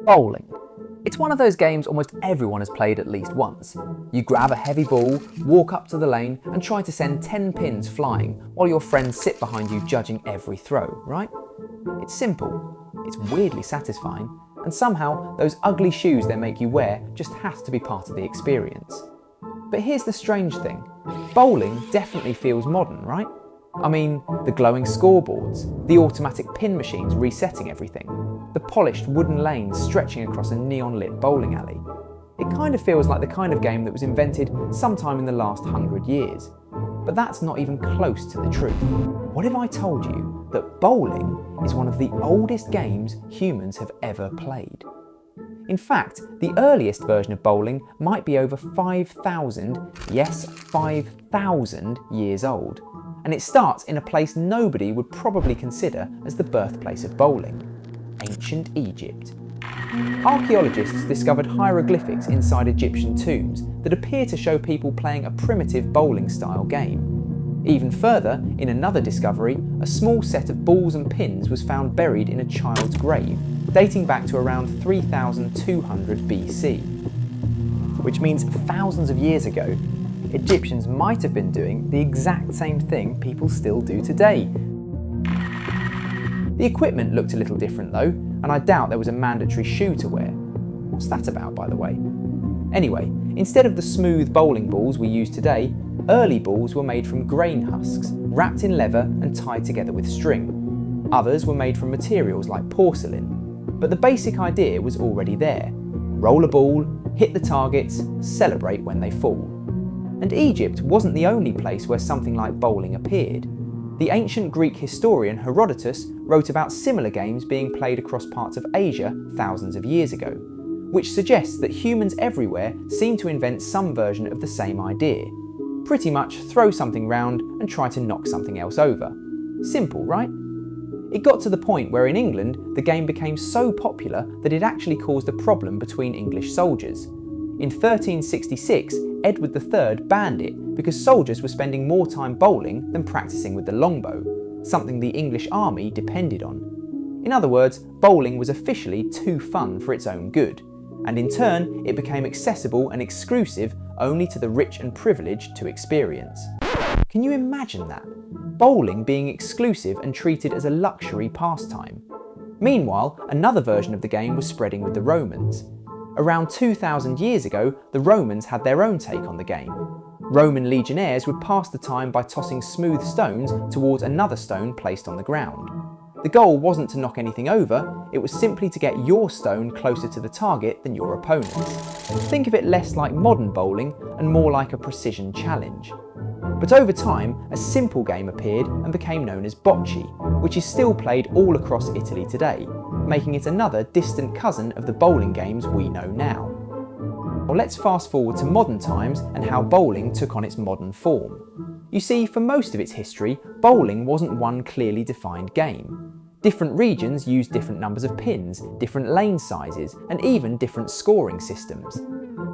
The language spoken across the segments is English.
Bowling. It's one of those games almost everyone has played at least once. You grab a heavy ball, walk up to the lane and try to send 10 pins flying while your friends sit behind you judging every throw, right? It's simple, it's weirdly satisfying, and somehow those ugly shoes they make you wear just has to be part of the experience. But here's the strange thing, bowling definitely feels modern, right? I mean, the glowing scoreboards, the automatic pin machines resetting everything, the polished wooden lanes stretching across a neon-lit bowling alley. It kind of feels like the kind of game that was invented sometime in the last 100 years. But that's not even close to the truth. What if I told you that bowling is one of the oldest games humans have ever played? In fact, the earliest version of bowling might be over 5,000, yes, 5,000 years old. And it starts in a place nobody would probably consider as the birthplace of bowling, ancient Egypt. Archaeologists discovered hieroglyphics inside Egyptian tombs that appear to show people playing a primitive bowling-style game. Even further, in another discovery, a small set of balls and pins was found buried in a child's grave, dating back to around 3200 BC. Which means thousands of years ago, Egyptians might have been doing the exact same thing people still do today. The equipment looked a little different though, and I doubt there was a mandatory shoe to wear. What's that about, by the way? Anyway, instead of the smooth bowling balls we use today, early balls were made from grain husks, wrapped in leather and tied together with string. Others were made from materials like porcelain. But the basic idea was already there. Roll a ball, hit the targets, celebrate when they fall. And Egypt wasn't the only place where something like bowling appeared. The ancient Greek historian Herodotus wrote about similar games being played across parts of Asia thousands of years ago, which suggests that humans everywhere seem to invent some version of the same idea. Pretty much throw something round and try to knock something else over. Simple, right? It got to the point where in England the game became so popular that it actually caused a problem between English soldiers. In 1366, Edward III banned it because soldiers were spending more time bowling than practicing with the longbow, something the English army depended on. In other words, bowling was officially too fun for its own good, and in turn it became accessible and exclusive only to the rich and privileged to experience. Can you imagine that? Bowling being exclusive and treated as a luxury pastime. Meanwhile, another version of the game was spreading with the Romans. Around 2,000 years ago, the Romans had their own take on the game. Roman legionnaires would pass the time by tossing smooth stones towards another stone placed on the ground. The goal wasn't to knock anything over, it was simply to get your stone closer to the target than your opponent's. Think of it less like modern bowling and more like a precision challenge. But over time, a simple game appeared and became known as bocce, which is still played all across Italy today, making it another distant cousin of the bowling games we know now. Well, let's fast forward to modern times and how bowling took on its modern form. You see, for most of its history, bowling wasn't one clearly defined game. Different regions used different numbers of pins, different lane sizes, and even different scoring systems.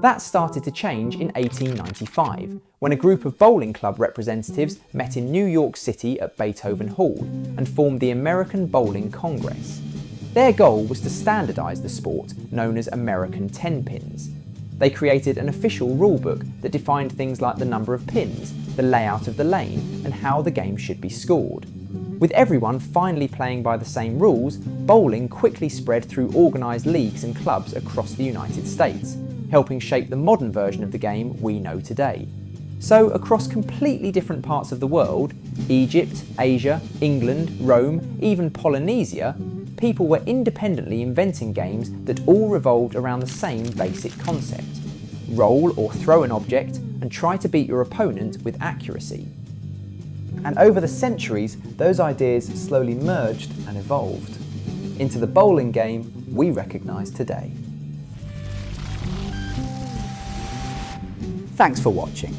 That started to change in 1895, when a group of bowling club representatives met in New York City at Beethoven Hall and formed the American Bowling Congress. Their goal was to standardise the sport, known as American 10 pins. They created an official rulebook that defined things like the number of pins, the layout of the lane, and how the game should be scored. With everyone finally playing by the same rules, bowling quickly spread through organised leagues and clubs across the United States, helping shape the modern version of the game we know today. So across completely different parts of the world, Egypt, Asia, England, Rome, even Polynesia, people were independently inventing games that all revolved around the same basic concept. Roll or throw an object and try to beat your opponent with accuracy. And over the centuries, those ideas slowly merged and evolved into the bowling game we recognise today. Thanks for watching.